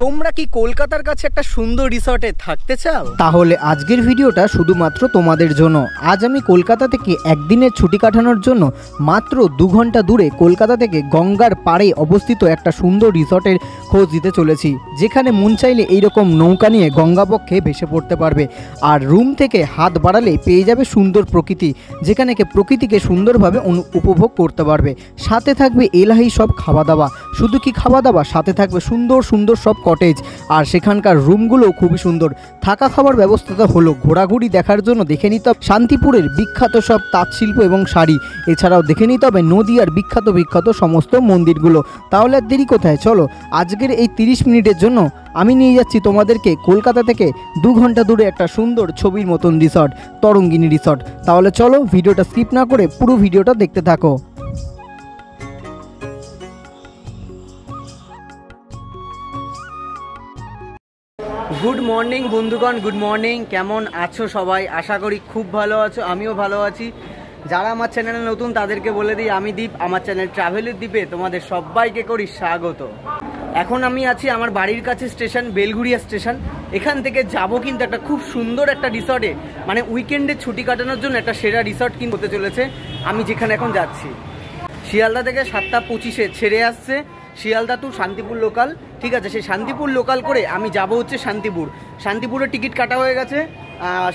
তোমরা কি কলকাতার কাছে একটা সুন্দর রিসর্টে থাকতে চাও? তাহলে আজকের ভিডিওটা শুধুমাত্র তোমাদের জন্য। আজ আমি কলকাতা থেকে একদিনের ছুটি কাটানোর জন্য মাত্র 2 ঘন্টা দূরে কলকাতা থেকে গঙ্গার পাড়ে অবস্থিত একটা সুন্দর রিসর্টের খোঁজ দিতে চলেছি, যেখানে মন চাইলে এইরকম নৌকা নিয়ে গঙ্গাবক্ষে ভেসে পড়তে পারবে। আর রুম থেকে হাত বাড়ালে পেয়ে যাবে সুন্দর প্রকৃতি, যেখানে প্রকৃতিকে সুন্দরভাবে উপভোগ করতে পারবে। সাথে থাকবে এলাহি সব খাওয়া দাওয়া। শুধু কি খাওয়া দাওয়া, সাথে থাকবে সুন্দর সুন্দর সব কটেজ। আর সেখানকার রুমগুলো খুবই সুন্দর। থাকা খাবার ব্যবস্থাটা হলো ঘোরাঘুরি দেখার জন্য দেখে নিতে হবে শান্তিপুরের বিখ্যাত সব তাঁতশিল্প এবং শাড়ি। এছাড়াও দেখে নিতে হবে নদীয়ার বিখ্যাত সমস্ত মন্দিরগুলো। তাহলে আর দেরি কোথায়, চলো আজকের এই 30 মিনিটের জন্য আমি নিয়ে যাচ্ছি তোমাদেরকে কলকাতা থেকে 2 ঘন্টা দূরে একটা সুন্দর ছবির মতন রিসর্ট, তরঙ্গিনী রিসর্ট। তাহলে চলো ভিডিওটা স্কিপ না করে পুরো ভিডিওটা দেখতে থাকো। গুড মর্নিং বন্ধুগণ, গুড মর্নিং। কেমন আছো সবাই? আশা করি খুব ভালো আছো, আমিও ভালো আছি। যারা আমার চ্যানেলে নতুন তাদেরকে বলে দিই, আমি দীপ, আমার চ্যানেল ট্রাভেলের দ্বীপে তোমাদের সবাইকে করি স্বাগত। এখন আমি আছি আমার বাড়ির কাছে স্টেশন, বেলঘুরিয়া স্টেশন। এখান থেকে যাব কিন্তু একটা খুব সুন্দর একটা রিসর্টে, মানে উইকেন্ডে ছুটি কাটানোর জন্য একটা সেরা রিসর্ট কিন্তু হতে চলেছে। আমি যেখানে এখন যাচ্ছি, শিয়ালদা থেকে 7:25-এ ছেড়ে আসছে শিয়ালদা টু শান্তিপুর লোকাল। ঠিক আছে, সেই শান্তিপুর লোকাল করে আমি যাব হচ্ছে শান্তিপুর। শান্তিপুরের টিকিট কাটা হয়ে গেছে।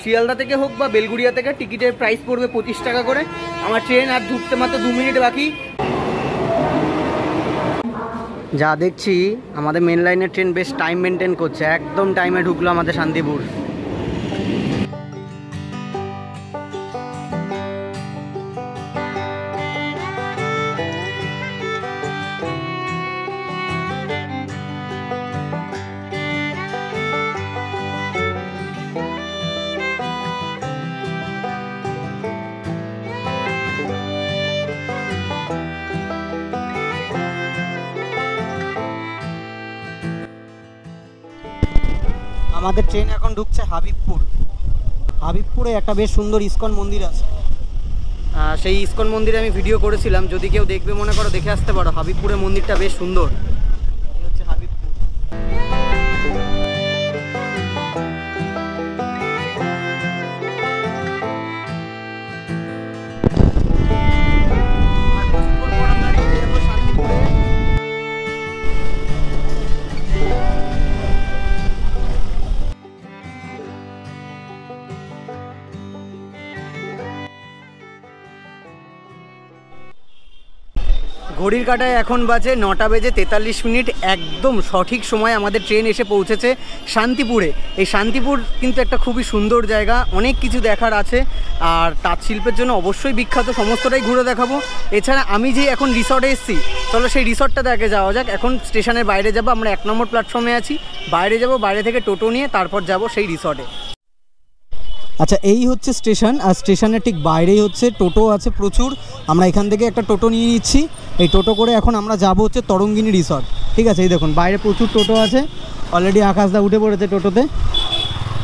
শিয়ালদা থেকে হোক বা বেলগুড়িয়া থেকে টিকিটের প্রাইস পড়বে 25 টাকা করে। আমার ট্রেন আর ঢুকতে মাত্র 2 মিনিট বাকি। যা দেখছি আমাদের মেন লাইনের ট্রেন বেশ টাইম মেনটেন করছে, একদম টাইমে ঢুকলো আমাদের শান্তিপুর। আমাদের ট্রেন এখন ঢুকছে হাবিবপুর। হাবিবপুরে একটা বেশ সুন্দর ইস্কন মন্দির আছে। সেই ইস্কন মন্দিরে আমি ভিডিও করেছিলাম, যদি কেউ দেখবে মনে করো দেখে আসতে পারো। হাবিবপুরের মন্দিরটা বেশ সুন্দর। এই হচ্ছে হাবিবপুর। ঘড়ির কাঁটায় এখন বাজে 9:43। একদম সঠিক সময় আমাদের ট্রেন এসে পৌঁছেছে শান্তিপুরে। এই শান্তিপুর কিন্তু একটা খুবই সুন্দর জায়গা, অনেক কিছু দেখার আছে। আর তাঁত শিল্পের জন্য অবশ্যই বিখ্যাত, সমস্তটাই ঘুরে দেখাবো। এছাড়া আমি যে এখন রিসর্টে এসেছি, চলো সেই রিসর্টটা দেখে যাওয়া যাক। এখন স্টেশনের বাইরে যাব, আমরা 1 নম্বর প্ল্যাটফর্মে আছি। বাইরে যাব, বাইরে থেকে টোটো নিয়ে তারপর যাব সেই রিসর্টে। আচ্ছা, এই হচ্ছে স্টেশন, আর স্টেশনের ঠিক বাইরেই হচ্ছে টোটো আছে প্রচুর। আমরা এখান থেকে একটা টোটো নিয়ে নিচ্ছি। এই টোটো করে এখন আমরা যাব হচ্ছে তরঙ্গিনী রিসর্ট। ঠিক আছে, এই দেখুন বাইরে প্রচুর টোটো আছে। অলরেডি আকাশদা উঠে পড়েছে টোটোতে।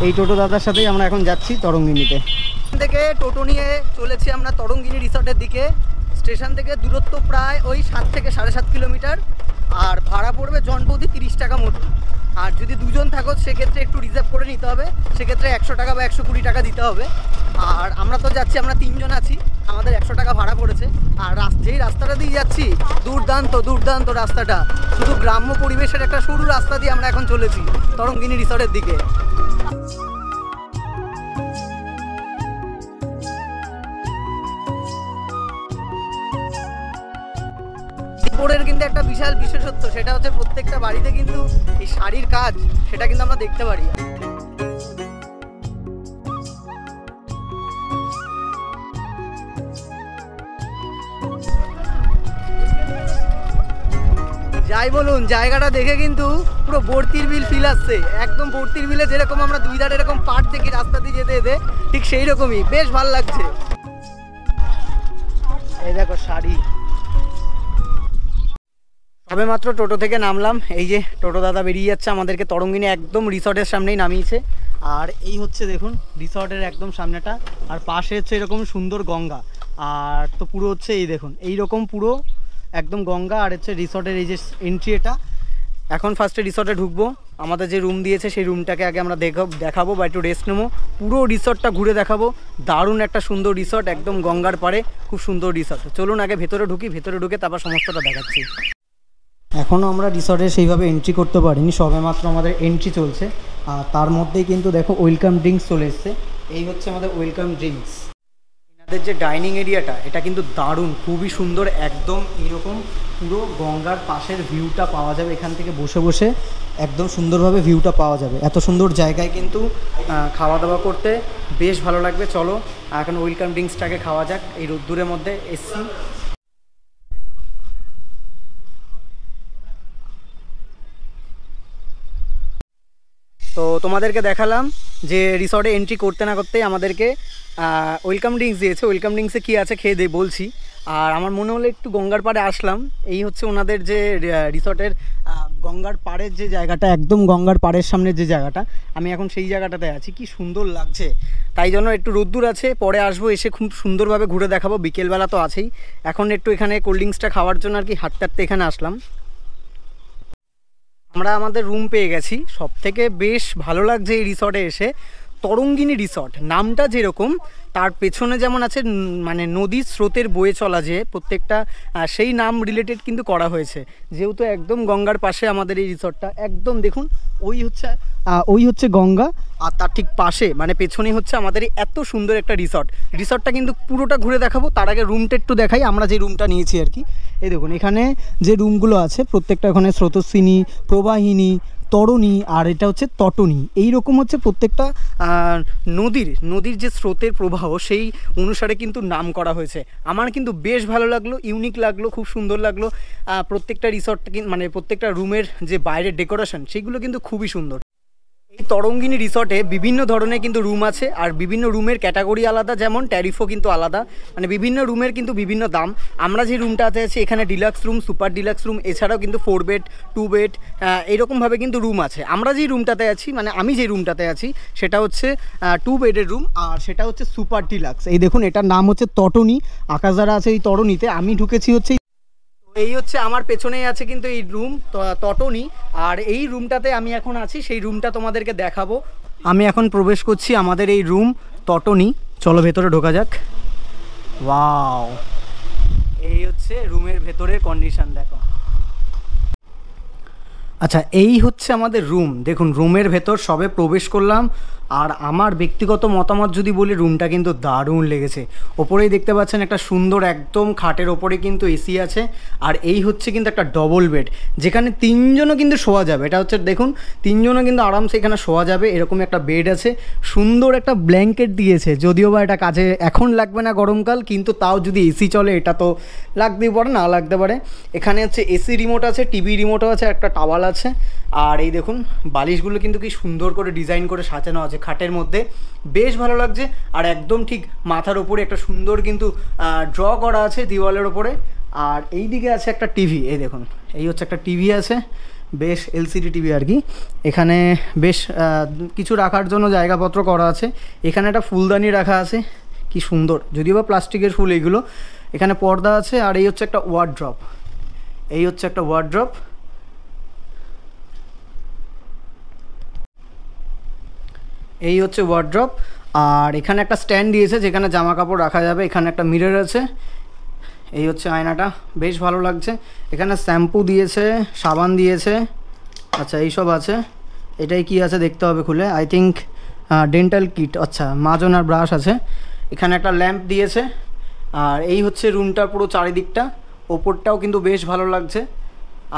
এই টোটো দাদার সাথেই আমরা এখন যাচ্ছি তরঙ্গিনীতে। এখান থেকে টোটো নিয়ে চলেছি আমরা তরঙ্গিনী রিসর্টের দিকে। স্টেশন থেকে দূরত্ব প্রায় ওই 7 থেকে 7.5 কিলোমিটার। আর ভাড়া পড়বে জনপ্রতি 30 টাকা মতো। আর যদি দুজন থাকো সেক্ষেত্রে একটু রিজার্ভ করে নিতে হবে, সেক্ষেত্রে 100 টাকা বা 120 টাকা দিতে হবে। আর আমরা তো যাচ্ছি, আমরা 3 জন আছি, আমাদের 100 টাকা ভাড়া পড়েছে। আর যেই রাস্তাটা দিয়ে যাচ্ছি, দুর্দান্ত রাস্তাটা। শুধু গ্রাম্য পরিবেশের একটা সরু রাস্তা দিয়ে আমরা এখন চলেছি তরঙ্গিনী রিসর্টের দিকে। শান্তিপুরের কিন্তু একটা বিশাল বিশেষত্ব, সেটা হচ্ছে প্রত্যেকটা বাড়িতে কিন্তু এই শাড়ির কাজ, সেটা কিন্তু আমরা দেখতে পারি। যাই বলুন, জায়গাটা দেখে কিন্তু পুরো বর্তির বিল ফিল আসছে। একদম বর্তির বিলে যেরকম আমরা দুই ধারে এরকম পাট দেখি রাস্তা দিয়ে যেতে যেতে, ঠিক সেই রকমই বেশ ভালো লাগছে। এই দেখো শাড়ি। সবে মাত্র টোটো থেকে নামলাম, এই যে টোটো দাদা বেরিয়ে যাচ্ছে আমাদেরকে তরঙ্গিনী একদম রিসর্টের সামনেই নামিয়েছে। আর এই হচ্ছে দেখুন রিসর্টের একদম সামনেটা, আর পাশে হচ্ছে এরকম সুন্দর গঙ্গা। আর তো পুরো হচ্ছে এই দেখুন এইরকম পুরো একদম গঙ্গা, আর হচ্ছে রিসর্টের এই যে এন্ট্রি, এটা এখন ফার্স্টে রিসর্টে ঢুকবো, আমাদের যে রুম দিয়েছে সেই রুমটাকে আগে আমরা দেখাবো বা একটু রেস্ট নেবো, পুরো রিসর্টটা ঘুরে দেখাবো। দারুণ একটা সুন্দর রিসর্ট, একদম গঙ্গার পাড়ে, খুব সুন্দর রিসর্ট। চলুন আগে ভেতরে ঢুকি, ভেতরে ঢুকে তারপর সমস্তটা দেখাচ্ছি। এখনও আমরা রিসর্টে সেইভাবে এন্ট্রি করতে পারিনি, সবেমাত্র আমাদের এন্ট্রি চলছে। আর তার মধ্যেই কিন্তু দেখো ওয়েলকাম ড্রিঙ্কস চলে এসছে। এই হচ্ছে আমাদের ওয়েলকাম ড্রিঙ্কস। এনাদের যে ডাইনিং এরিয়াটা এটা কিন্তু দারুণ, খুবই সুন্দর, একদম এরকম পুরো গঙ্গার পাশের ভিউটা পাওয়া যাবে। এখান থেকে বসে বসে একদম সুন্দরভাবে ভিউটা পাওয়া যাবে। এত সুন্দর জায়গায় কিন্তু খাওয়া দাওয়া করতে বেশ ভালো লাগবে। চলো এখন ওয়েলকাম ড্রিঙ্কসটাকে খাওয়া যাক। এই রোদ্দুরের মধ্যে এসছি। তো তোমাদেরকে দেখালাম যে রিসর্টে এন্ট্রি করতে না করতেই আমাদেরকে ওয়েলকাম ড্রিঙ্কস দিয়েছে। ওয়েলকাম ড্রিঙ্কসে কী আছে খেয়ে দিয়ে বলছি। আর আমার মনে হলো একটু গঙ্গার পাড়ে আসলাম। এই হচ্ছে ওনাদের যে রিসর্টের গঙ্গার পাড়ের যে জায়গাটা, একদম গঙ্গার পাড়ের সামনের যে জায়গাটা, আমি এখন সেই জায়গাটাতে আছি। কি সুন্দর লাগছে, তাই জন্য একটু রোদ্দুর আছে, পরে আসবো, এসে খুব সুন্দরভাবে ঘুরে দেখাবো। বিকেলবেলা তো আছেই, এখন একটু এখানে কোল্ড ড্রিঙ্কসটা খাওয়ার জন্য আর কি হাঁটতে হাঁটতে এখানে আসলাম। আমরা আমাদের রুম পেয়ে গেছি। সব থেকে বেশ ভালো লাগছে এই রিসর্টে এসে, তরঙ্গিনী রিসর্ট নামটা যেরকম, তার পেছনে যেমন আছে মানে নদীর স্রোতের বয়ে চলা, যে প্রত্যেকটা সেই নাম রিলেটেড কিন্তু করা হয়েছে। যেহেতু একদম গঙ্গার পাশে আমাদের এই রিসর্টটা, একদম দেখুন ওই হচ্ছে গঙ্গা, আর তার ঠিক পাশে মানে পেছনেই হচ্ছে আমাদের এই এত সুন্দর একটা রিসর্টটা কিন্তু পুরোটা ঘুরে দেখাবো। তার আগে রুমটা একটু দেখাই, আমরা যে রুমটা নিয়েছি আর কি। এই দেখুন এখানে যে রুমগুলো আছে প্রত্যেকটা, ওখানে স্রোতস্বিনী, প্রবাহিনী, তরণী, আর এটা হচ্ছে তটনী। এই রকম হচ্ছে প্রত্যেকটা নদীর যে স্রোতের প্রবাহ সেই অনুসারে কিন্তু নাম করা হয়েছে। আমার কিন্তু বেশ ভালো লাগলো, ইউনিক লাগলো, খুব সুন্দর লাগলো। প্রত্যেকটা রিসর্ট মানে প্রত্যেকটা রুমের যে বাইরের ডেকোরেশন সেগুলো কিন্তু খুবই সুন্দর। এই তরঙ্গিনী রিসর্টে বিভিন্ন ধরনের কিন্তু রুম আছে, আর বিভিন্ন রুমের ক্যাটাগরি আলাদা, যেমন ট্যারিফও কিন্তু আলাদা, মানে বিভিন্ন রুমের কিন্তু বিভিন্ন দাম। আমরা যে রুমটাতে আছি এখানে deluxe room, super deluxe room, এছাড়াও কিন্তু 4 বেড 2 বেড এইরকমভাবে কিন্তু রুম আছে। আমরা যেই রুমটাতে আছি মানে আমি যেই রুমটাতে আছি সেটা হচ্ছে 2 বেডের রুম, আর সেটা হচ্ছে সুপার ডিলাক্স। এই দেখুন এটার নাম হচ্ছে তটনী। আকাশধারা আছে এই তরণীতে, আমি ঢুকেছি হচ্ছে। এই হচ্ছে আমার পেছনেই আছে কিন্তু এই রুম তটনী, আর এই রুমটাতে আমি এখন আছি, সেই রুমটা তোমাদেরকে দেখাবো। আমি এখন প্রবেশ করছি আমাদের এই রুম তটনী। চলো ভেতরে ঢোকা যাক। ওয়াও, এই হচ্ছে রুমের ভেতরের কন্ডিশন দেখো। আচ্ছা, এই হচ্ছে আমাদের রুম। দেখুন রুমের ভেতর সবে প্রবেশ করলাম, আর আমার ব্যক্তিগত মতামত যদি বলি, রুমটা কিন্তু দারুণ লেগেছে। ওপরেই দেখতে পাচ্ছেন একটা সুন্দর একদম খাটের ওপরে কিন্তু এসি আছে, আর এই হচ্ছে কিন্তু একটা ডবল বেড, যেখানে 3 জনও কিন্তু শোয়া যাবে। এটা হচ্ছে দেখুন 3 জনও কিন্তু আরামসে এখানে শোয়া যাবে, এরকম একটা বেড আছে। সুন্দর একটা ব্ল্যাঙ্কেট দিয়েছে, যদিও বা এটা কাজে এখন লাগবে না গরমকাল, কিন্তু তাও যদি এসি চলে এটা তো লাগতেই পারে, না লাগতে পারে। এখানে হচ্ছে এসি রিমোট আছে, টিভি রিমোটও আছে, একটা টাওয়াল আছে। আর এই দেখুন বালিশগুলো কিন্তু কি সুন্দর করে ডিজাইন করে সাজানো আছে খাটের মধ্যে, বেশ ভালো লাগছে। আর একদম ঠিক মাথার ওপরে একটা সুন্দর কিন্তু ড্র করা আছে দেওয়ালের ওপরে। আর এই দিকে আছে একটা টিভি, এই দেখুন এই হচ্ছে একটা টিভি আছে, বেশ এলসিডি টিভি আর কি। এখানে বেশ কিছু রাখার জন্য জায়গাপত্র করা আছে। এখানে একটা ফুলদানি রাখা আছে, কি সুন্দর, যদিও বা প্লাস্টিকের ফুল এইগুলো। এখানে পর্দা আছে, আর এই হচ্ছে একটা ওয়ার্ড্রপ, এই হচ্ছে একটা ওয়ার্ড্রপ। এই হচ্ছে ওয়ার্ড্রপ, আর এখানে একটা স্ট্যান্ড দিয়েছে যেখানে জামা কাপড় রাখা যাবে। এখানে একটা মিরর আছে, এই হচ্ছে আয়নাটা, বেশ ভালো লাগছে। এখানে শ্যাম্পু দিয়েছে, সাবান দিয়েছে, আচ্ছা এইসব আছে। এটাই কি আছে দেখতে হবে খুলে, আই থিঙ্ক ডেন্টাল কিট, আচ্ছা মাজন আর ব্রাশ আছে। এখানে একটা ল্যাম্প দিয়েছে। আর এই হচ্ছে রুমটার পুরো চারিদিকটা, ওপরটাও কিন্তু বেশ ভালো লাগছে।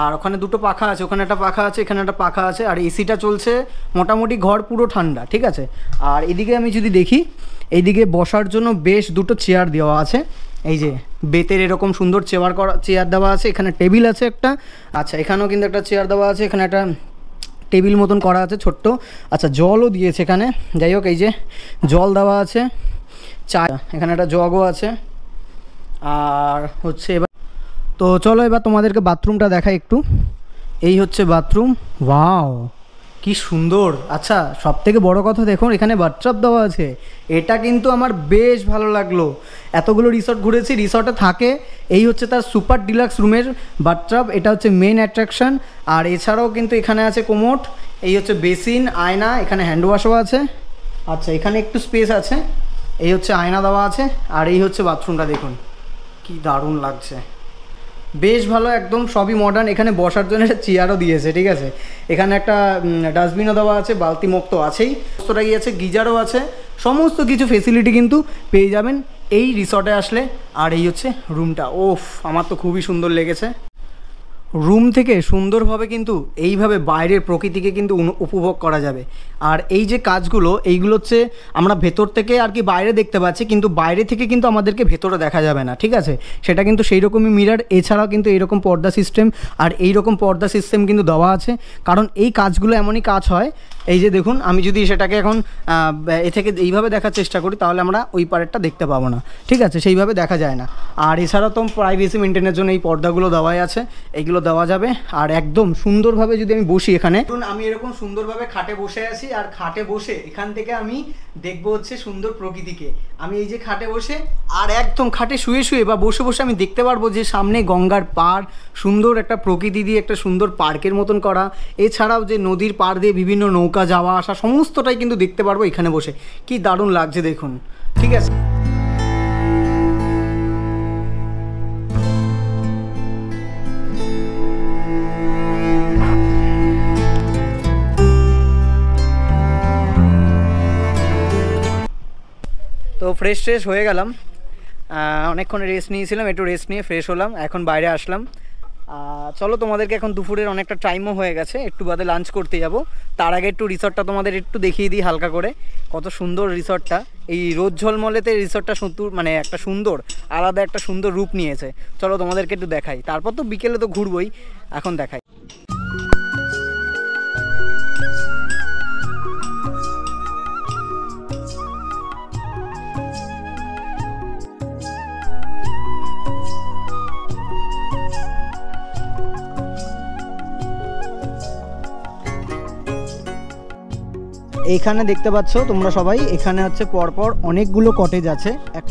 আর ওখানে দুটো পাখা আছে, ওখানে একটা পাখা আছে, এখানে একটা পাখা আছে, আর এসিটা চলছে। মোটামুটি ঘর পুরো ঠান্ডা, ঠিক আছে। আর এদিকে আমি যদি দেখি, এইদিকে বসার জন্য বেশ দুটো চেয়ার দেওয়া আছে, এই যে বেতের এরকম সুন্দর চেয়ার দেওয়া আছে। এখানে টেবিল আছে একটা, আচ্ছা এখানেও কিন্তু একটা চেয়ার দেওয়া আছে। এখানে একটা টেবিল মতন করা আছে ছোট্ট, আচ্ছা জলও দিয়েছে এখানে। যাই হোক, এই যে জল দেওয়া আছে, চা, এখানে একটা জগও আছে। আর হচ্ছে এবার তো চলো এবার তোমাদেরকে বাথরুমটা দেখাই একটু। এই হচ্ছে বাথরুম, ওয়াও কি সুন্দর। আচ্ছা, সব থেকে বড় কথা দেখুন এখানে বাথটাব দেওয়া আছে, এটা কিন্তু আমার বেশ ভালো লাগলো। এতগুলো রিসর্ট ঘুরেছি, রিসর্টে থাকে এই হচ্ছে তার সুপার ডিলাক্স রুমের বাথটাব, এটা হচ্ছে মেন অ্যাট্রাকশন। আর এছাড়াও কিন্তু এখানে আছে কোমোড, এই হচ্ছে বেসিন, আয়না, এখানে হ্যান্ড ওয়াশও আছে। আচ্ছা, এখানে একটু স্পেস আছে, এই হচ্ছে আয়না দেওয়া আছে, আর এই হচ্ছে বাথরুমটা দেখুন কি দারুণ লাগছে, বেশ ভালো একদম, সবই মডার্ন। এখানে বসার জন্য একটা চেয়ারও দিয়েছে, ঠিক আছে। এখানে একটা ডাস্টবিনও দেওয়া আছে, বালতি মুক্ত আছেই, সমস্তটা গিয়েছে, গিজারও আছে, সমস্ত কিছু ফেসিলিটি কিন্তু পেয়ে যাবেন এই রিসর্টে আসলে। আর এই হচ্ছে রুমটা, ওফ আমার তো খুবই সুন্দর লেগেছে। রুম থেকে সুন্দরভাবে কিন্তু এইভাবে বাইরের প্রকৃতিকে কিন্তু উপভোগ করা যাবে। আর এই যে কাজগুলো, এইগুলো হচ্ছে আমরা ভেতর থেকে আর কি বাইরে দেখতে পাচ্ছি, কিন্তু বাইরে থেকে কিন্তু আমাদেরকে ভেতরে দেখা যাবে না, ঠিক আছে। সেটা কিন্তু সেই রকমই মিরার, এছাড়াও কিন্তু এইরকম পর্দা সিস্টেম, আর এই রকম পর্দা সিস্টেম কিন্তু দেওয়া আছে। কারণ এই কাজগুলো এমনই কাজ হয়, এই যে দেখুন, আমি যদি সেটাকে এখন এ থেকে এইভাবে দেখার চেষ্টা করি তাহলে আমরা ওই পারেরটা দেখতে পাবো না, ঠিক আছে, সেইভাবে দেখা যায় না। আর এছাড়াও তো প্রাইভেসি মেনটেনের জন্য এই পর্দাগুলো দেওয়াই আছে, এইগুলো দেওয়া যাবে। আর একদম সুন্দরভাবে যদি আমি বসি এখানে, আমি এরকম সুন্দরভাবে খাটে বসে আছি, আর খাটে বসে এখান থেকে আমি দেখবো হচ্ছে সুন্দর প্রকৃতিকে। আমি এই যে খাটে বসে, আর একদম খাটে শুয়ে শুয়ে বা বসে বসে আমি দেখতে পারবো যে সামনে গঙ্গার পাড়, সুন্দর একটা প্রকৃতি দিয়ে একটা সুন্দর পার্কের মতন করা, এছাড়াও যে নদীর পাড় দিয়ে বিভিন্ন নৌকা যাওয়া আসা সমস্তটাই কিন্তু দেখতে পারবো এখানে বসে। কি দারুণ লাগছে দেখুন, ঠিক আছে। তো ফ্রেশ হয়ে গেলাম, অনেকক্ষণ রেস্ট নিয়েছিলাম, একটু রেস্ট নিয়ে ফ্রেশ হলাম, এখন বাইরে আসলাম। চলো তোমাদেরকে এখন দুপুরের অনেকটা টাইমও হয়ে গেছে, একটু বাদে লাঞ্চ করতে যাব। তার আগে একটু রিসর্টটা তোমাদের একটু দেখিয়ে দিই হালকা করে, কত সুন্দর রিসর্টটা। এই রোদ ঝলমলেতে রিসর্টটা মানে একটা সুন্দর আলাদা একটা সুন্দর রূপ নিয়েছে। চলো তোমাদেরকে একটু দেখাই, তারপর তো বিকেলে তো ঘুরবই, এখন দেখাই। এইখানে দেখতে পাচ্ছ তোমরা সবাই, এখানে হচ্ছে পরপর অনেকগুলো কটেজ আছে, 1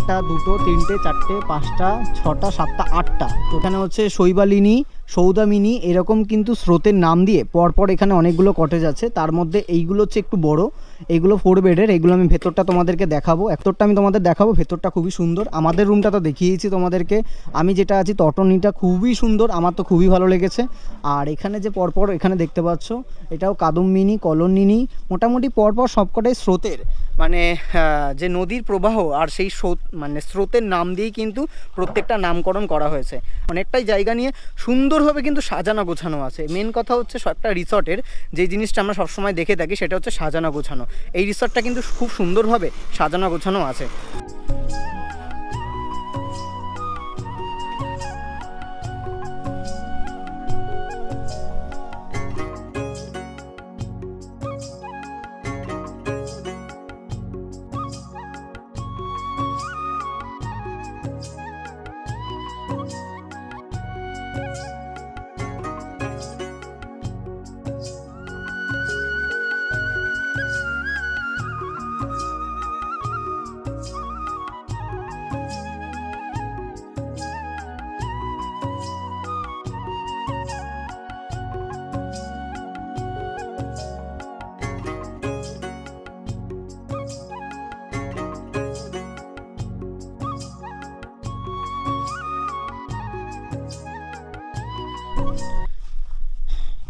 2 3 4 5 6 7 8টা। তো এখানে হচ্ছে শৈবালিনী, সৌদামিনী, এরকম কিন্তু স্রোতের নাম দিয়ে পরপর এখানে অনেকগুলো কটেজ আছে। তার মধ্যে এইগুলো হচ্ছে একটু বড়, এইগুলো 4 বেডের, এইগুলো আমি ভেতরটা তোমাদেরকে দেখাবো, একতরটা আমি তোমাদের দেখাবো, ভেতরটা খুবই সুন্দর। আমাদের রুমটা তো দেখিয়েছি তোমাদেরকে, আমি যেটা আছি তটনিটা খুবই সুন্দর, আমার তো খুবই ভালো লেগেছে। আর এখানে যে পরপর এখানে দেখতে পাচ্ছ, এটাও কাদম্বিনী, কলনিনী, মোটামুটি পরপর সবকটাই স্রোতের, মানে যে নদীর প্রবাহ আর সেই মানে স্রোতের নাম দিয়েই কিন্তু প্রত্যেকটা নামকরণ করা হয়েছে। অনেকটাই জায়গা নিয়ে সুন্দরভাবে কিন্তু সাজানো গোছানো আছে। মেন কথা হচ্ছে একটা রিসর্টের যে জিনিসটা আমরা সবসময় দেখে থাকি সেটা হচ্ছে সাজানো গোছানো। এই রিসর্টটা কিন্তু খুব সুন্দরভাবে সাজানো গোছানো আছে।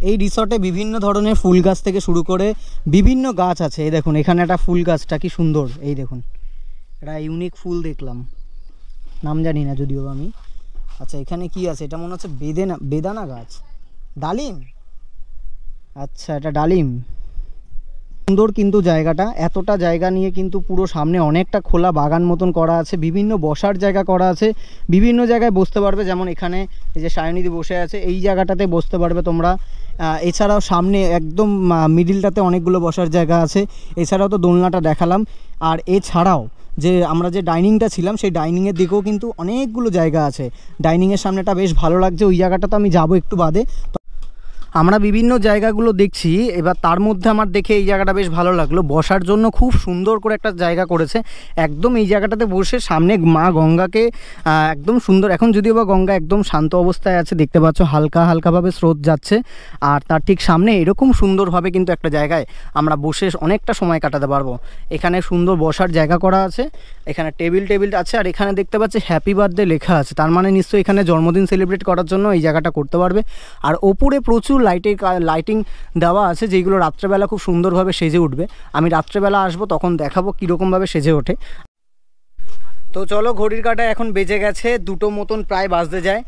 এই রিসর্টে বিভিন্ন ধরনের ফুল গাছ থেকে শুরু করে বিভিন্ন গাছ আছে। এই দেখুন এখানে একটা ফুল গাছটা কি সুন্দর, এই দেখুন একটা ইউনিক ফুল দেখলাম, নাম জানি না যদিও আমি। আচ্ছা এখানে কি আছে, এটা মনে হচ্ছে বেদানা গাছ, ডালিম, আচ্ছা এটা ডালিম। সুন্দর কিন্তু জায়গাটা, এতটা জায়গা নিয়ে কিন্তু পুরো সামনে অনেকটা খোলা বাগান মতন করা আছে, বিভিন্ন বসার জায়গা করা আছে, বিভিন্ন জায়গায় বসতে পারবে। যেমন এখানে এই যে সায়নিধি বসে আছে, এই জায়গাটাতে বসতে পারবে তোমরা। এছাড়াও সামনে একদম মিডিলটাতে অনেকগুলো বসার জায়গা আছে। এছাড়াও তো দোলনাটা দেখালাম, আর এছাড়াও যে আমরা যে ডাইনিংটা ছিলাম সেই ডাইনিংয়ের দিকেও কিন্তু অনেকগুলো জায়গা আছে। ডাইনিংয়ের সামনেটা বেশ ভালো লাগছে, ওই জায়গাটা তো আমি যাবো একটু বাদে। আমরা বিভিন্ন জায়গাগুলো দেখছি, এবার তার মধ্যে আমার দেখে এই জায়গাটা বেশ ভালো লাগলো। বসার জন্য খুব সুন্দর করে একটা জায়গা করেছে, একদম এই জায়গাটাতে বসে সামনে মা গঙ্গাকে একদম সুন্দর, এখন যদিও বা গঙ্গা একদম শান্ত অবস্থায় আছে, দেখতে পাচ্ছ হালকা হালকাভাবে স্রোত যাচ্ছে, আর তার ঠিক সামনে এরকম সুন্দরভাবে কিন্তু একটা জায়গায় আমরা বসে অনেকটা সময় কাটাতে পারবো। এখানে সুন্দর বসার জায়গা করা আছে, এখানে টেবিল আছে, আর এখানে দেখতে পাচ্ছি হ্যাপি বার্থডে লেখা আছে, তার মানে নিশ্চয়ই এখানে জন্মদিন সেলিব্রেট করার জন্য এই জায়গাটা করতে পারবে। আর ওপরে প্রচুর লাইটিং দেওয়া আছে, যেগুলো রাত্রেবেলা খুব সুন্দরভাবে সেজে উঠবে। আমি রাত্রেবেলা আসবো, তখন দেখাবো কীরকমভাবে সেজে ওঠে। তো চলো, ঘড়ির কাঁটায় এখন বেজে গেছে 2টো মতন প্রায় বাজতে যায়।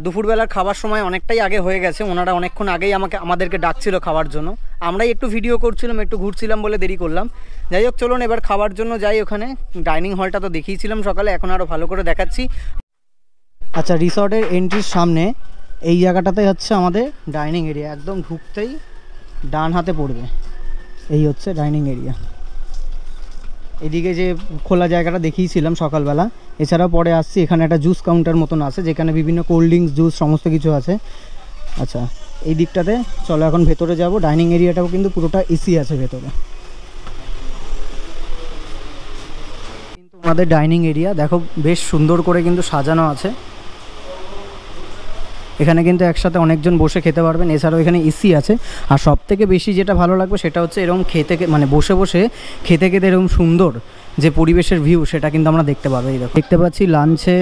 দুপুরবেলার খাবার সময় অনেকটাই আগে হয়ে গেছে, ওনারা অনেকক্ষণ আগেই আমাদেরকে ডাকছিল খাওয়ার জন্য। আমরাই একটু ভিডিও করছিলাম, একটু ঘুরছিলাম বলে দেরি করলাম। যাই হোক, চলুন এবার খাবার জন্য যাই। ওখানে ডাইনিং হলটা তো দেখিয়েছিলাম সকালে, এখন আরও ভালো করে দেখাচ্ছি। আচ্ছা, রিসর্টের এন্ট্রির সামনে এই জায়গাটাতে হচ্ছে আমাদের ডাইনিং এরিয়া, একদম ঢুকতেই ডান হাতে পড়বে, এই হচ্ছে ডাইনিং এরিয়া। এদিকে যে খোলা জায়গাটা দেখিয়েছিলাম সকালবেলা, এছাড়াও পরে আসছি এখানে একটা জুস কাউন্টার মতন আছে, যেখানে বিভিন্ন কোল্ড ড্রিঙ্কস, জুস সমস্ত কিছু আছে। আচ্ছা, এই দিকটাতে চলো এখন ভেতরে যাব। ডাইনিং এরিয়াটাও কিন্তু পুরোটা এসি আছে ভেতরে। কিন্তু আমাদের ডাইনিং এরিয়া দেখো বেশ সুন্দর করে কিন্তু সাজানো আছে, এখানে কিন্তু একসাথে অনেকজন বসে খেতে পারবেন। এছাড়াও এখানে এসি আছে, আর সবথেকে বেশি যেটা ভালো লাগবে সেটা হচ্ছে এরকম মানে বসে বসে খেতে এরকম সুন্দর যে পরিবেশের ভিউ, সেটা কিন্তু আমরা দেখতে পাবো। এই দেখতে পাচ্ছি লাঞ্চে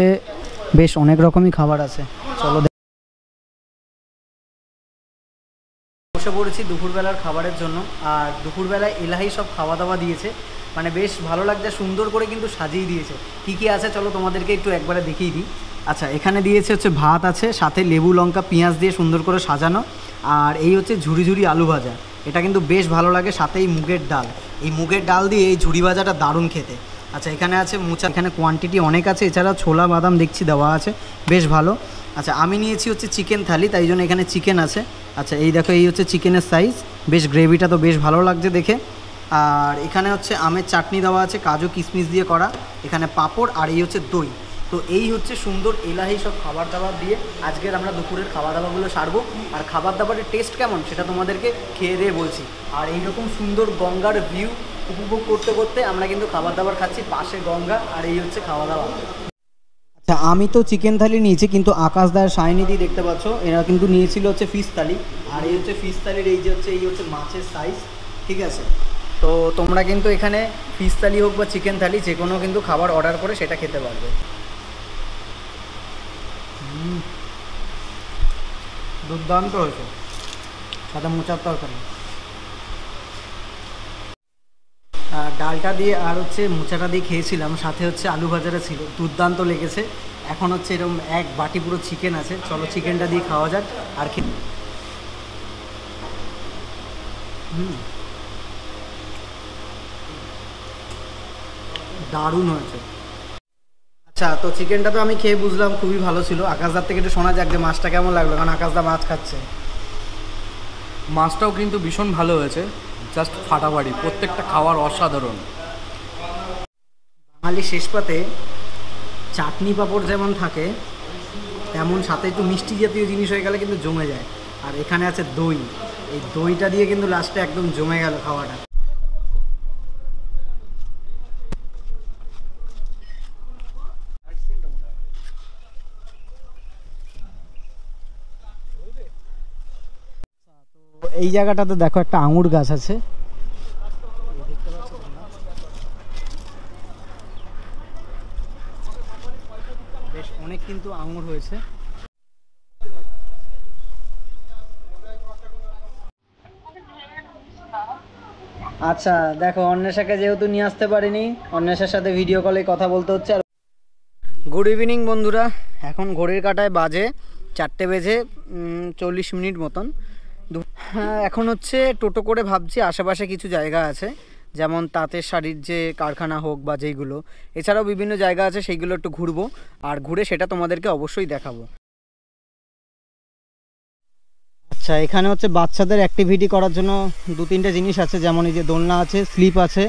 বেশ অনেক রকমই খাবার আছে। চলো, বসে পড়েছি দুপুরবেলার খাবারের জন্য। আর দুপুরবেলায় এলাহি সব খাওয়া দাওয়া দিয়েছে, মানে বেশ ভালো লাগছে, সুন্দর করে কিন্তু সাজিয়ে দিয়েছে। কি কি আছে চলো তোমাদেরকে একটু একবারে দেখিয়ে দিই। আচ্ছা, এখানে দিয়েছে হচ্ছে ভাত আছে, সাথে লেবু লঙ্কা পেঁয়াজ দিয়ে সুন্দর করে সাজানো, আর এই হচ্ছে ঝুরি ঝুরি আলু ভাজা, এটা কিন্তু বেশ ভালো লাগে। সাথে এই মুগের ডাল, এই মুগের ডাল দিয়ে এই ঝুরি ভাজাটা দারুণ খেতে। আচ্ছা, এখানে আছে মোচা, এখানে কোয়ান্টিটি অনেক আছে, এছাড়া ছোলা বাদাম দেখছি দেওয়া আছে, বেশ ভালো। আচ্ছা, আমি নিয়েছি হচ্ছে চিকেন থালি, তাই জন্য এখানে চিকেন আছে। আচ্ছা, এই দেখো, এই হচ্ছে চিকেনের সাইজ, বেশ গ্রেভিটা তো বেশ ভালো লাগছে দেখে। আর এখানে হচ্ছে আমের চাটনি দেওয়া আছে, কাজু কিশমিশ দিয়ে করা, এখানে পাঁপড়, আর এই হচ্ছে দই। তো এই হচ্ছে সুন্দর এলাহি সব খাবার দাবার দিয়ে আজকের আমরা দুপুরের খাওয়া দাওয়াগুলো সারবো। আর খাবার দাবারের টেস্ট কেমন সেটা তোমাদেরকে খেয়ে দিয়ে বলছি। আর এইরকম সুন্দর গঙ্গার ভিউ উপভোগ করতে করতে আমরা কিন্তু খাবার দাবার খাচ্ছি, পাশে গঙ্গা, আর এই হচ্ছে খাওয়া দাওয়া। আচ্ছা, আমি তো চিকেন থালি নিয়েছি, কিন্তু আকাশদার শাইনিদি দেখতে পাচ্ছ, এরা কিন্তু নিয়েছিল হচ্ছে ফিশ থালি। আর এই হচ্ছে ফিশ থালির এই হচ্ছে মাছের সাইজ, ঠিক আছে। তো তোমরা কিন্তু এখানে ফিশ থালি হোক বা চিকেন থালি, যে কোনো কিন্তু খাবার অর্ডার করে সেটা খেতে পারবে। দুর্দান্ত হয়েছে, সাথে মোচার তরকারি, ডালটা দিয়ে আর হচ্ছে মোচাটা দিয়ে খেয়েছিলাম, সাথে হচ্ছে আলু ভাজাটা ছিল, দুর্দান্ত লেগেছে। এখন হচ্ছে এরকম এক বাটি পুরো চিকেন আছে, চলো চিকেনটা দিয়ে খাওয়া যাক। আর দারুণ হয়েছে। আচ্ছা, তো চিকেনটা তো আমি খেয়ে বুঝলাম খুবই ভালো ছিল। আকাশদার থেকে একটু শোনা যাক যে মাছটা কেমন লাগলো, কারণ আকাশদা মাছ খাচ্ছে। মাছটাও কিন্তু ভীষণ ভালো হয়েছে, জাস্ট ফাটাফাটি, প্রত্যেকটা খাবার অসাধারণ। বাঙালি শেষ পাতে চাটনি পাঁপড় যেমন থাকে, তেমন সাথে একটু মিষ্টি জাতীয় জিনিস হয়ে গেলে কিন্তু জমে যায়। আর এখানে আছে দই, এই দইটা দিয়ে কিন্তু লাস্টে একদম জমে গেল খাওয়াটা। এই জায়গাটাতে দেখো একটা আঙুর গাছ আছে, বেশ অনেক কিন্তু আঙুর হয়েছে। আচ্ছা দেখো, অন্বেষাকে যেহেতু নিয়ে আসতে পারিনি, অন্বেষার সাথে ভিডিও কলে কথা বলতে হচ্ছে। আর গুড ইভিনিং বন্ধুরা, এখন ঘড়ির কাঁটায় বাজে 4:40 মতন। হ্যাঁ, এখন হচ্ছে টোটো করে ভাবছি আশেপাশে কিছু জায়গা আছে, যেমন তাঁতের শাড়ির যে কারখানা হোক বা যেইগুলো, এছাড়াও বিভিন্ন জায়গা আছে, সেইগুলো একটু ঘুরবো, আর ঘুরে সেটা তোমাদেরকে অবশ্যই দেখাবো। আচ্ছা, এখানে হচ্ছে বাচ্চাদের অ্যাক্টিভিটি করার জন্য 2-3টে জিনিস আছে, যেমন এই যে দোলনা আছে, স্লিপ আছে।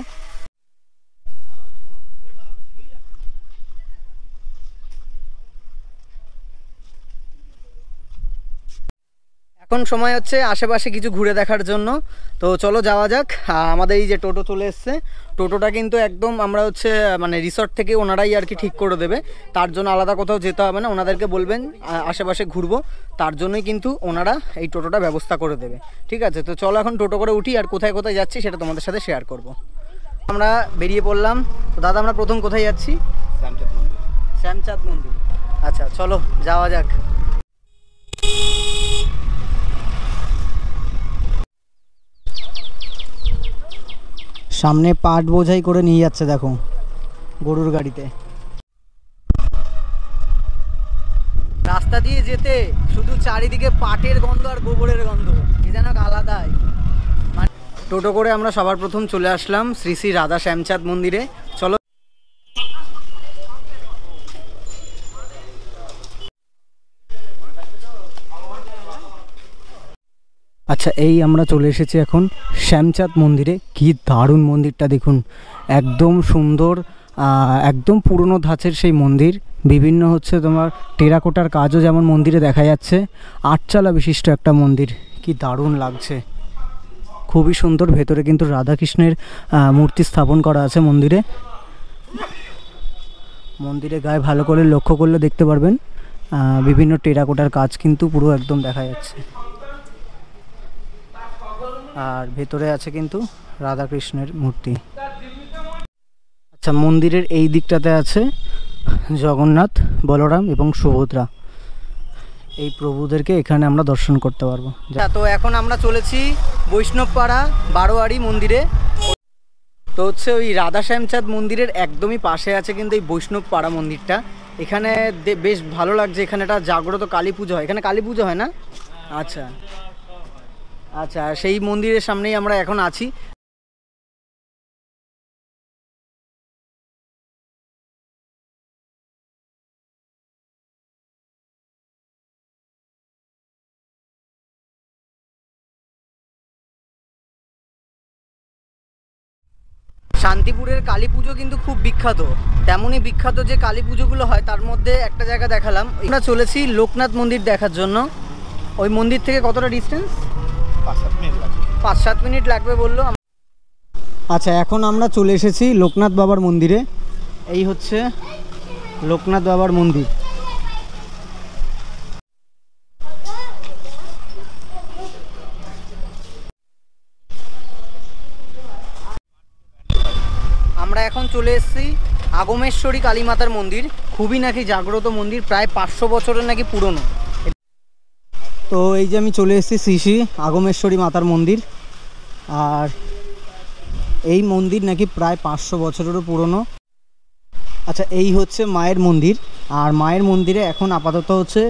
এখন সময় হচ্ছে আশেপাশে কিছু ঘুরে দেখার জন্য। তো চলো যাওয়া যাক। আমাদের এই যে টোটো চলে এসছে, টোটোটা কিন্তু একদম আমরা হচ্ছে মানে রিসর্ট থেকে ওনারাই আর কি ঠিক করে দেবে, তার জন্য আলাদা কোথাও যেতে হবে না। ওনাদেরকে বলবেন আশেপাশে ঘুরবো, তার জন্যই কিন্তু ওনারা এই টোটোটা ব্যবস্থা করে দেবে। ঠিক আছে, তো চলো এখন টোটো করে উঠি, আর কোথায় কোথায় যাচ্ছি সেটা তোমাদের সাথে শেয়ার করব। আমরা বেরিয়ে পড়লাম। তো দাদা আমরা প্রথম কোথায় যাচ্ছি? শ্যামচাঁদ মন্দির। আচ্ছা চলো যাওয়া যাক। সামনে পাট বোঝাই করে নিয়ে যাচ্ছে দেখো গরুর গাড়িতে। রাস্তা দিয়ে যেতে শুধু চারিদিকে পাটের গন্ধ আর গোবরের গন্ধ, কি যেন আলাদাই। মানে টোটো করে আমরা সবার প্রথম চলে আসলাম শ্রী শ্রী রাধা শ্যামচাঁদ মন্দিরে। চলো। আচ্ছা এই আমরা চলে এসেছি এখন শ্যামচাঁদ মন্দিরে। কি দারুণ মন্দিরটা দেখুন, একদম সুন্দর, একদম পুরনো ধাঁচের সেই মন্দির। বিভিন্ন হচ্ছে তোমার টেরাকোটার কাজও যেমন মন্দিরে দেখা যাচ্ছে। আটচালা বিশিষ্ট একটা মন্দির, কি দারুণ লাগছে, খুবই সুন্দর। ভেতরে কিন্তু রাধাকৃষ্ণের মূর্তি স্থাপন করা আছে মন্দিরে। মন্দিরে গায়ে ভালো করে লক্ষ্য করলে দেখতে পারবেন বিভিন্ন টেরাকোটার কাজ কিন্তু পুরো একদম দেখা যাচ্ছে। আর ভেতরে আছে কিন্তু রাধাকৃষ্ণের মূর্তি। আচ্ছা মন্দিরের এই দিকটাতে আছে জগন্নাথ, বলরাম এবং সুভদ্রা, এই প্রভুদেরকে এখানে আমরা দর্শন করতে পারবো। তো এখন আমরা চলেছি বৈষ্ণবপাড়া বারোয়ারি মন্দিরে। তো হচ্ছে ওই রাধা শ্যামচাঁদ মন্দিরের একদমই পাশে আছে কিন্তু এই বৈষ্ণবপাড়া মন্দিরটা। এখানে বেশ ভালো লাগছে, এখানে একটা জাগ্রত কালী পুজো হয়। এখানে কালী পুজো হয় না? আচ্ছা আচ্ছা, সেই মন্দিরের সামনেই আমরা এখন আছি। শান্তিপুরের কালী পুজো কিন্তু খুব বিখ্যাত, তেমনই বিখ্যাত যে কালী পুজোগুলো হয় তার মধ্যে একটা জায়গা দেখালাম। আমরা চলেছি লোকনাথ মন্দির দেখার জন্য। ওই মন্দির থেকে কতটা ডিস্টেন্স? 5-7 মিনিট লাগবে বললো। আচ্ছা এখন আমরা চলে এসেছি লোকনাথ বাবার মন্দিরে। এই হচ্ছে লোকনাথ বাবার মন্দির। আমরা এখন চলে এসেছি আগমেশ্বরী কালী মাতার মন্দির। খুবই নাকি জাগ্রত মন্দির, প্রায় 500 বছরের নাকি পুরনো। তো এই যে আমি চলে এসেছি শ্রী শ্রী আগমেশ্বরী মাতার মন্দির। আর এই মন্দির নাকি প্রায় 500 বছরেরও পুরনো। আচ্ছা এই হচ্ছে মায়ের মন্দির। আর মায়ের মন্দিরে এখন আপাতত হচ্ছে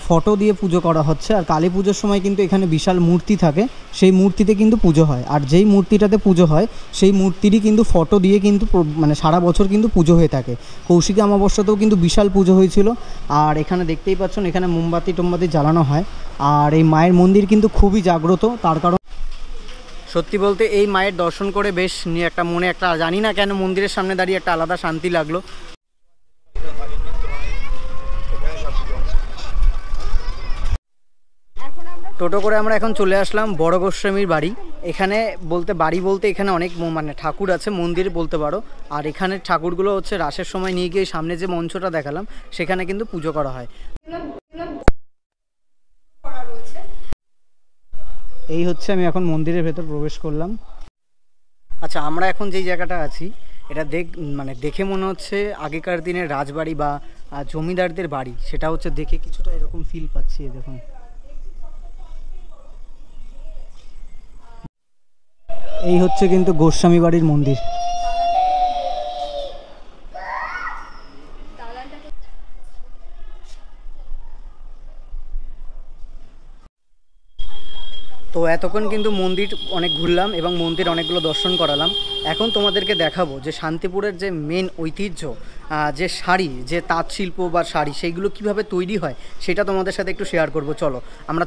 ফটো দিয়ে পুজো করা হচ্ছে। আর কালী পুজোর সময় কিন্তু এখানে বিশাল মূর্তি থাকে, সেই মূর্তিতে কিন্তু পুজো হয়। আর যেই মূর্তিটাতে পুজো হয় সেই মূর্তিরই কিন্তু ফটো দিয়ে কিন্তু মানে সারা বছর কিন্তু পুজো হয়ে থাকে। কৌশিকী অমাবস্যাতেও কিন্তু বিশাল পুজো হয়েছিল। আর এখানে দেখতেই পাচ্ছেন এখানে মোমবাতি টোমবাতি জ্বালানো হয়। আর এই মায়ের মন্দির কিন্তু খুবই জাগ্রত, তার কারণ সত্যি বলতে এই মায়ের দর্শন করে বেশ একটা মনে একটা জানি না কেন মন্দিরের সামনে দাঁড়িয়ে একটা আলাদা শান্তি লাগলো। টোটো করে আমরা এখন চলে আসলাম বড় গোস্বামীর বাড়ি। এখানে বাড়ি বলতে এখানে অনেক মানে ঠাকুর আছে, মন্দির বলতে পারো। আর এখানে ঠাকুরগুলো হচ্ছে রাসের সময় নিয়ে গিয়ে সামনে যে মঞ্চটা দেখালাম সেখানে কিন্তু পুজো করা হয়। এই হচ্ছে আমি এখন মন্দিরের ভেতর প্রবেশ করলাম। আচ্ছা আমরা এখন যেই জায়গাটা আছি এটা দেখে মনে হচ্ছে আগেকার দিনের রাজবাড়ি বা জমিদারদের বাড়ি, সেটা হচ্ছে দেখে কিছুটা এরকম ফিল পাচ্ছি। দেখুন এই হচ্ছে কিন্তু গোস্বামী বাড়ির মন্দির। তো এতক্ষণ কিন্তু মন্দির অনেক ঘুরলাম এবং মন্দির অনেকগুলো দর্শন করালাম। এখন তোমাদেরকে দেখাবো যে শান্তিপুরের যে মেন ঐতিহ্য, যে শাড়ি, যে তাঁত শিল্প বা শাড়ি, সেইগুলো কিভাবে তৈরি হয় সেটা তোমাদের সাথে একটু শেয়ার করব। চলো আমরা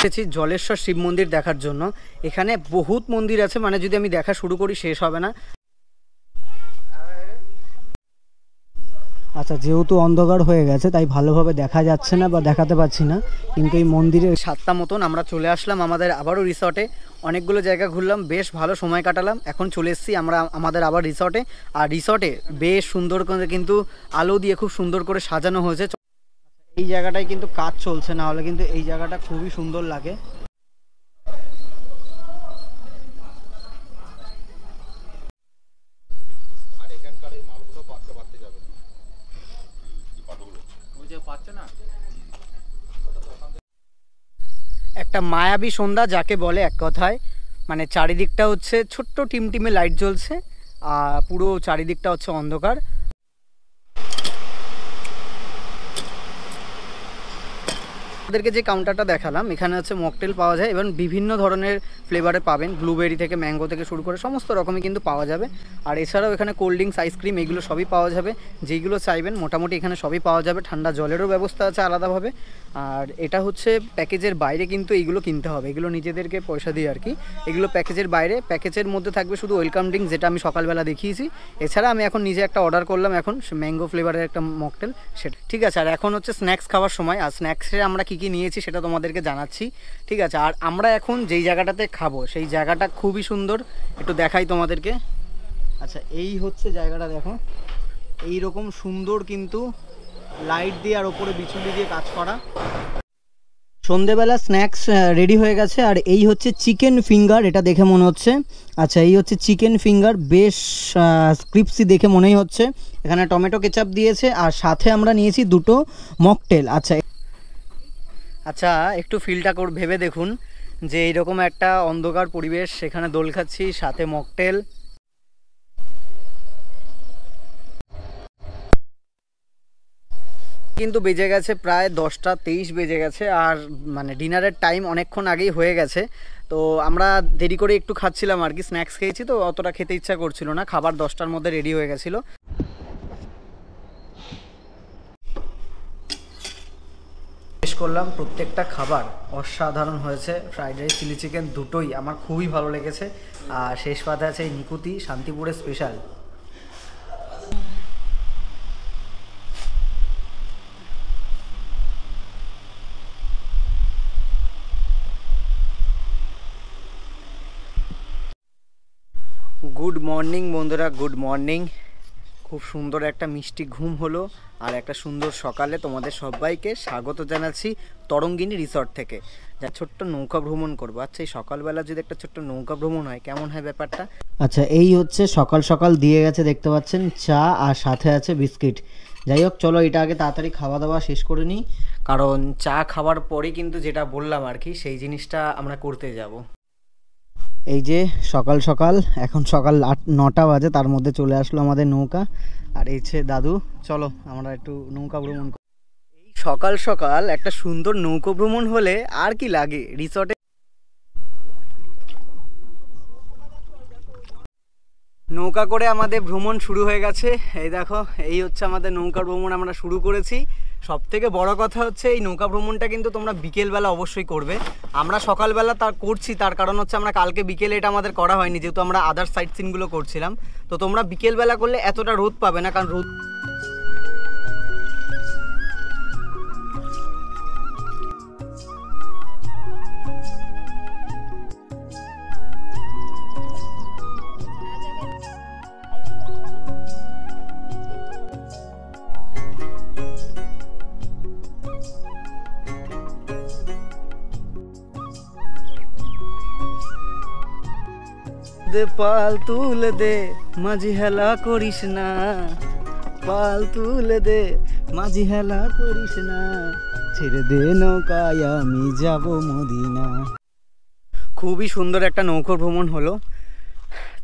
এসেছি জলেশ্বর শিব মন্দির দেখার জন্য। এখানে বহুত মন্দির আছে, মানে যদি আমি দেখা শুরু করি শেষ হবে না। আচ্ছা, যেহেতু অন্ধকার হয়ে গেছে তাই ভালোভাবে দেখা যাচ্ছে না বা দেখাতে পাচ্ছি না, কিন্তু এই মন্দিরে 7টা মতন আমরা চলে আসলাম আমাদের আবারও রিসর্টে। অনেকগুলো জায়গা ঘুরলাম, বেশ ভালো সময় কাটালাম। এখন চলে এসেছি আমরা আমাদের আবার রিসর্টে। আর রিসর্টে বেশ সুন্দর করে কিন্তু আলো দিয়ে খুব সুন্দর করে সাজানো হয়েছে। এই জায়গাটায় কিন্তু কাজ চলছে, না হলে কিন্তু এই জায়গাটা খুবই সুন্দর লাগে। একটা মায়াবী সন্ধ্যা যাকে বলে এক কথায়, মানে চারিদিকটা হচ্ছে ছোট্ট টিমটিমে লাইট জ্বলছে আর পুরো চারিদিকটা হচ্ছে অন্ধকার। আপনাদেরকে যে কাউন্টারটা দেখালাম, এখানে হচ্ছে মকটেল পাওয়া যায় এবং বিভিন্ন ধরনের ফ্লেভারে পাবেন, ব্লুবেরি থেকে ম্যাঙ্গো থেকে শুরু করে সমস্ত রকমই কিন্তু পাওয়া যাবে। আর এছাড়াও এখানে কোল্ড ড্রিঙ্কস, আইসক্রিম এগুলো সবই পাওয়া যাবে, যেগুলো চাইবেন মোটামুটি এখানে সবই পাওয়া যাবে। ঠান্ডা জলেরও ব্যবস্থা আছে আলাদাভাবে। আর এটা হচ্ছে প্যাকেজের বাইরে, কিন্তু এইগুলো কিনতে হবে, এগুলো নিজেদেরকে পয়সা দিয়ে আর কি। এগুলো প্যাকেজের বাইরে, প্যাকেজের মধ্যে থাকবে শুধু ওয়েলকাম ড্রিঙ্ক, যেটা আমি সকালবেলা দেখিয়েছি। এছাড়া আমি এখন নিজে একটা অর্ডার করলাম, এখন ম্যাঙ্গো ফ্লেভারের একটা মকটেল, সেটা ঠিক আছে। আর এখন হচ্ছে স্ন্যাক্স খাওয়ার সময়, আর স্ন্যাক্সে আমরা কী কী নিয়েছি সেটা তোমাদেরকে জানাচ্ছি, ঠিক আছে। আর আমরা এখন যেই জায়গাটাতে খাবো সেই জায়গাটা খুবই সুন্দর, একটু দেখাই তোমাদেরকে। আচ্ছা, এই হচ্ছে জায়গাটা, দেখো এই রকম সুন্দর কিন্তু লাইট দিয়ে আর ওপরে বিচুলি দিয়ে কাজ করা। সন্ধেবেলা স্ন্যাক্স রেডি হয়ে গেছে। আর এই হচ্ছে চিকেন ফিঙ্গার, এটা দেখে মনে হচ্ছে, আচ্ছা এই হচ্ছে চিকেন ফিঙ্গার, বেশ ক্রিপসি দেখে মনেই হচ্ছে। এখানে টমেটো কেচাপ দিয়েছে আর সাথে আমরা নিয়েছি দুটো মকটেল। আচ্ছা একটু ফিলটা ভেবে দেখুন যে এইরকম একটা অন্ধকার পরিবেশ, সেখানে দোল খাচ্ছি, সাথে মকটেল। কিন্তু বেজে গেছে প্রায় 10টা 23 বেজে গেছে, আর মানে ডিনারের টাইম অনেকক্ষণ আগেই হয়ে গেছে। তো আমরা দেরি করে একটু খাচ্ছিলাম আর কি, স্ন্যাক্স খেয়েছি তো অতটা খেতে ইচ্ছা করছিল না, খাবার 10টার মধ্যে রেডি হয়ে গেছিলো। শেষ করলাম, প্রত্যেকটা খাবার অসাধারণ হয়েছে। ফ্রাইড রাইস, চিলি চিকেন দুটোই আমার খুবই ভালো লেগেছে। আর শেষ পাতে আছে এই নিকুতি শান্তিপুরের স্পেশাল। গুড মর্নিং বন্ধুরা, গুড মর্নিং। খুব সুন্দর একটা মিষ্টি ঘুম হলো আর একটা সুন্দর সকালে তোমাদের সবাইকে স্বাগত জানাচ্ছি তরঙ্গিনী রিসর্ট থেকে, যা ছোট্ট নৌকা ভ্রমণ করবো। আচ্ছা এই সকালবেলা যদি একটা ছোট্ট নৌকা ভ্রমণ হয় কেমন হয় ব্যাপারটা। আচ্ছা এই হচ্ছে সকাল সকাল দিয়ে গেছে, দেখতে পাচ্ছেন চা আর সাথে আছে বিস্কিট। যাই হোক চলো এটা আগে তাড়াতাড়ি খাওয়া দাওয়া শেষ করে নিই, কারণ চা খাওয়ার পরে কিন্তু যেটা বললাম আর কি সেই জিনিসটা আমরা করতে যাব। এই যে সকাল সকাল, এখন সকাল 9টা বাজে, তার মধ্যে চলে আসলো আমাদের নৌকা। আর এই হচ্ছে দাদু, চলো আমরা একটু নৌকা ভ্রমণ করি। এই সকাল সকাল একটা সুন্দর নৌকা ভ্রমণ হলে আর কি লাগে রিসর্টে। নৌকা করে আমাদের ভ্রমণ শুরু হয়ে গেছে। এই দেখো এই হচ্ছে আমাদের নৌকা ভ্রমণ আমরা শুরু করেছি। সব থেকে বড় কথা হচ্ছে এই নৌকা ভ্রমণটা কিন্তু তোমরা বিকেলবেলা অবশ্যই করবে। আমরা সকালবেলা তার করছি, তার কারণ হচ্ছে আমরা কালকে বিকেলে এটা আমাদের করা হয়নি, যেহেতু আমরা আদার সাইট সিনগুলো করছিলাম। তো তোমরা বিকেলবেলা করলে এতটা রোদ পাবে না, কারণ রোদ পাল তুলে দে মাঝি হেলা করিস না, পাল তুলে দে মাঝি হেলা করিস না, ছেড়ে দে নৌকায় আমি যাব মদিনা। খুবই সুন্দর একটা নৌকো ভ্রমণ হলো,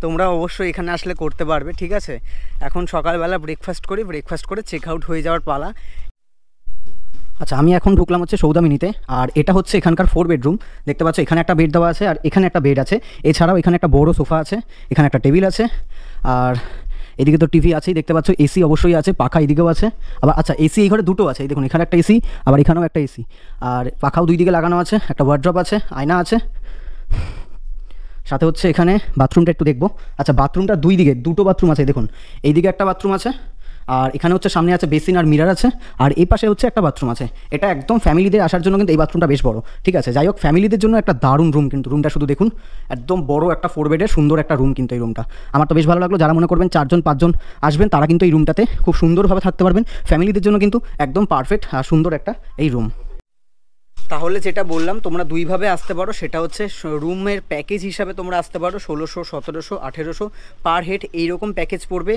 তোমরা অবশ্যই এখানে আসলে করতে পারবে, ঠিক আছে। এখন সকালবেলা ব্রেকফাস্ট করি, ব্রেকফাস্ট করে চেক আউট হয়ে যাওয়ার পালা। আচ্ছা আমি এখন ঢুকলাম হচ্ছে সৌদামিনীতে, আর এটা হচ্ছে এখানকার 4 বেডরুম। দেখতে পাচ্ছ এখানে একটা বেড দেওয়া আছে আর এখানে একটা বেড আছে, এছাড়াও এখানে একটা বড় সোফা আছে, এখানে একটা টেবিল আছে। আর এদিকে তো টিভি আছেই দেখতে পাচ্ছ, এসি অবশ্যই আছে, পাখা এদিকেও আছে, আবার আচ্ছা এসি এই ঘরে দুটো আছে, এই দেখুন এখানে একটা এসি, আবার এখানেও একটা এসি, আর পাখাও দুই দিকে লাগানো আছে, একটা ওয়ার্ড্রপ আছে, আয়না আছে, সাথে হচ্ছে এখানে বাথরুমটা একটু দেখবো। আচ্ছা বাথরুমটা দুই দিকে দুটো বাথরুম আছে, দেখুন এইদিকে একটা বাথরুম আছে, আর এখানে হচ্ছে সামনে আছে বেসিন আর মিরার আছে, আর এই পাশে হচ্ছে একটা বাথরুম আছে। এটা একদম ফ্যামিলিদের আসার জন্য কিন্তু এই বাথরুমটা বেশ বড়, ঠিক আছে। যাই হোক ফ্যামিলিদের জন্য একটা দারুণ রুম, কিন্তু রুমটা শুধু দেখুন, একদম বড় একটা 4 বেডের সুন্দর একটা রুম কিন্তু এই রুমটা আমার তো বেশ ভালো লাগলো। যারা মনে করবেন 4জন 5জন আসবেন তারা কিন্তু এই রুমটাতে খুব সুন্দরভাবে থাকতে পারবেন, ফ্যামিলিদের জন্য কিন্তু একদম পারফেক্ট আর সুন্দর একটা এই রুম। তাহলে যেটা বললাম তোমরা দুইভাবে আসতে পারো, সেটা হচ্ছে রুমের প্যাকেজ হিসাবে তোমরা আসতে পারো 1600, 1700, 1800 পার হেড এইরকম প্যাকেজ পড়বে।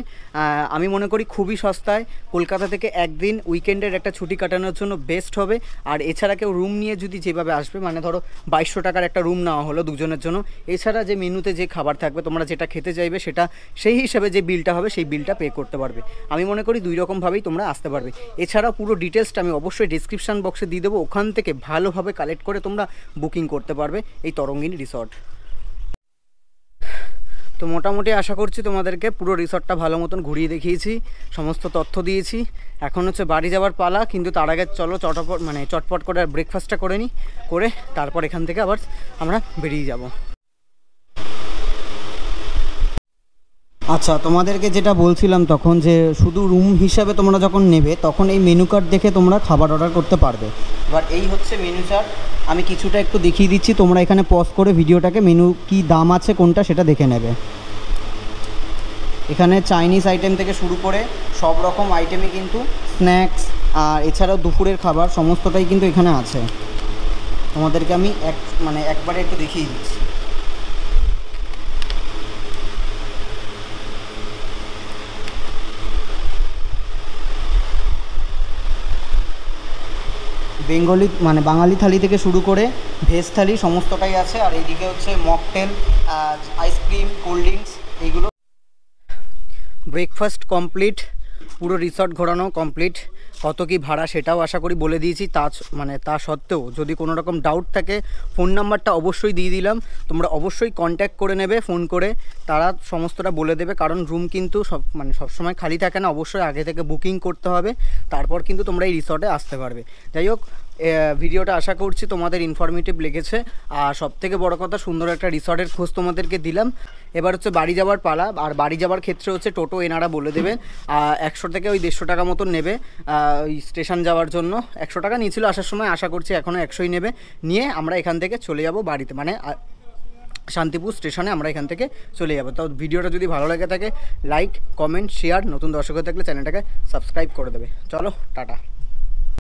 আমি মনে করি খুবই সস্তায় কলকাতা থেকে একদিন উইকেন্ডের একটা ছুটি কাটানোর জন্য বেস্ট হবে। আর এছাড়া কেউ রুম নিয়ে যদি যেভাবে আসবে, মানে ধরো 2200 টাকার একটা রুম নেওয়া হলো দুজনের জন্য, এছাড়া যে মেনুতে যে খাবার থাকবে তোমরা যেটা খেতে চাইবে সেটা সেই হিসাবে যে বিলটা হবে সেই বিলটা পে করতে পারবে। আমি মনে করি দুই রকমভাবেই তোমরা আসতে পারবে। এছাড়া পুরো ডিটেলসটা আমি অবশ্যই ডিসক্রিপশান বক্সে দিয়ে দেবো, ওখান থেকে ভালোভাবে কালেক্ট করে তোমরা বুকিং করতে পারবে এই তরঙ্গিনী রিসর্ট। তো মোটামুটি আশা করছি তোমাদেরকে পুরো রিসর্টটা ভালো মতন ঘুরিয়ে দেখিয়েছি, সমস্ত তথ্য দিয়েছি। এখন হচ্ছে বাড়ি যাওয়ার পালা, কিন্তু তার আগে চলো চটপট করে ব্রেকফাস্টটা করে নিই, করে তারপর এখান থেকে আবার আমরা বেরিয়ে যাব। আচ্ছা তোমাদেরকে যেটা বলছিলাম তখন, যে শুধু রুম হিসাবে তোমরা যখন নেবে তখন এই মেনু কার্ড দেখে তোমরা খাবার অর্ডার করতে পারবে। এবার এই হচ্ছে মেনু চার্ট, আমি কিছুটা একটু দেখিয়ে দিচ্ছি, তোমরা এখানে পজ করে ভিডিওটাকে মেনু কি দাম আছে কোনটা সেটা দেখে নেবে। এখানে চাইনিজ আইটেম থেকে শুরু করে সব রকম আইটেমই কিন্তু, স্ন্যাক্স আর এছাড়াও দুপুরের খাবার সমস্তটাই কিন্তু এখানে আছে। তোমাদেরকে আমি একবারে একটু দেখিয়ে দিচ্ছি। বেঙ্গলি বাঙালি থালি থেকে শুরু করে ভেজ থালি সমস্তটাই আছে। আর এইদিকে হচ্ছে মকটেল, আইসক্রিম, কোল্ড ড্রিঙ্কস এইগুলো। ব্রেকফাস্ট কমপ্লিট, পুরো রিসর্ট ঘোরানো কমপ্লিট। কত কি ভাড়া সেটাও আশা করি বলে দিয়েছি। তা সত্ত্বেও যদি কোনো রকম ডাউট থাকে ফোন নাম্বারটা অবশ্যই দিয়ে দিলাম, তোমরা অবশ্যই কন্ট্যাক্ট করে নেবে ফোন করে, তারা সমস্তটা বলে দেবে। কারণ রুম কিন্তু সবসময় খালি থাকে না, অবশ্যই আগে থেকে বুকিং করতে হবে, তারপর কিন্তু তোমরা এই রিসর্টে আসতে পারবে। যাই হোক ভিডিওটা আশা করছি তোমাদের ইনফরমেটিভ লেগেছে, আর সবথেকে বড় কথা সুন্দর একটা রিসর্টের খোঁজ তোমাদেরকে দিলাম। এবার হচ্ছে বাড়ি যাওয়ার পালা, আর বাড়ি যাওয়ার ক্ষেত্রে হচ্ছে টোটো এনারা বলে দেবে 100 থেকে 150 টাকা মতন নেবে ওই স্টেশন যাওয়ার জন্য। 100 টাকা নিয়েছিল আসার সময়, আশা করছি এখনও 100ই নেবে। নিয়ে আমরা এখান থেকে চলে যাব বাড়িতে, শান্তিপুর স্টেশনে আমরা এখান থেকে চলে যাব। তো ভিডিওটা যদি ভালো লাগে থাকে লাইক, কমেন্ট, শেয়ার, নতুন দর্শক হয়ে থাকলে চ্যানেলটাকে সাবস্ক্রাইব করে দেবে। চলো টাটা।